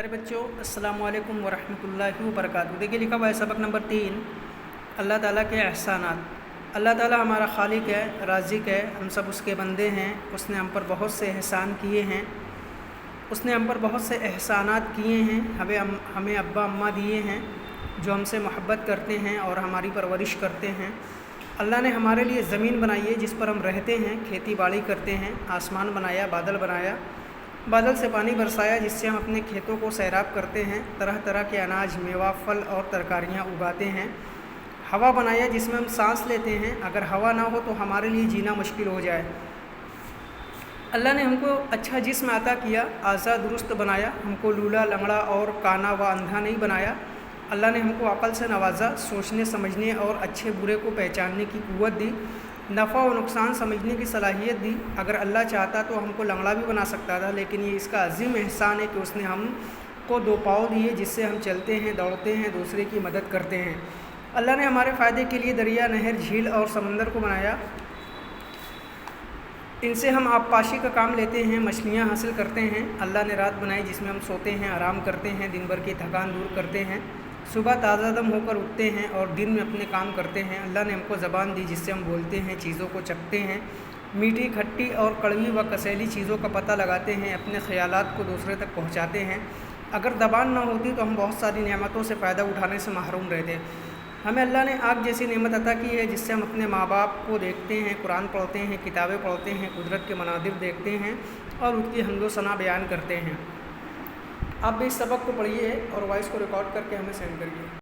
प्यारे बच्चों, अस्सलाम वालेकुम वरहमतुल्लाहि वबरकातुहू। देखिए लिखा हुआ है सबक नंबर 3, अल्लाह ताला के एहसानात। अल्लाह ताला हमारा खालिक है, राज़िक है, हम सब उसके बंदे हैं। उसने हम पर बहुत से एहसान किए हैं, उसने हम पर बहुत से एहसानात किए हैं। हमें अब्बा अम्मा दिए हैं जो हमसे मोहब्बत करते हैं और हमारी परवरिश करते हैं। अल्लाह ने हमारे लिए ज़मीन बनाई है जिस पर हम रहते हैं, खेती बाड़ी करते हैं। आसमान बनाया, बादल बनाया, बादल से पानी बरसाया जिससे हम अपने खेतों को सैराब करते हैं। तरह तरह के अनाज, मेवा, फल और तरकारियाँ उगाते हैं। हवा बनाया जिसमें हम सांस लेते हैं। अगर हवा ना हो तो हमारे लिए जीना मुश्किल हो जाए। अल्लाह ने हमको अच्छा जिस्म अता किया, आज़ा दुरुस्त बनाया। हमको लूला, लंगड़ा और काना व अंधा नहीं बनाया। अल्लाह ने हमको अक़ल से नवाजा, सोचने समझने और अच्छे बुरे को पहचानने की क़ुव्वत दी, नफ़ा और नुकसान समझने की सलाहियत दी। अगर अल्लाह चाहता तो हमको लंगड़ा भी बना सकता था, लेकिन ये इसका अज़ीम एहसान है कि उसने हमको 2 पाँव दिए जिससे हम चलते हैं, दौड़ते हैं, दूसरे की मदद करते हैं। अल्लाह ने हमारे फ़ायदे के लिए दरिया, नहर, झील और समंदर को बनाया। इनसे हम आबपाशी का काम लेते हैं, मछलियाँ हासिल करते हैं। अल्लाह ने रात बनाई जिसमें हम सोते हैं, आराम करते हैं, दिन भर की थकान दूर करते हैं। सुबह ताज़ा दम होकर उठते हैं और दिन में अपने काम करते हैं। अल्लाह ने हमको ज़बान दी जिससे हम बोलते हैं, चीज़ों को चखते हैं, मीठी, खट्टी और कड़वी व कसैली चीज़ों का पता लगाते हैं, अपने ख़यालात को दूसरे तक पहुँचाते हैं। अगर ज़बान ना होती तो हम बहुत सारी नेमतों से फ़ायदा उठाने से महरूम रहते। हमें अल्लाह ने आग जैसी नेमत अता की है जिससे हम अपने माँ बाप को देखते हैं, कुरान पढ़ते हैं, किताबें पढ़ते हैं, कुदरत के मनादिर देखते हैं और उसकी हम्दो सना बयान करते हैं। आप भी इस सबक को पढ़िए और वॉइस को रिकॉर्ड करके हमें सेंड करिए।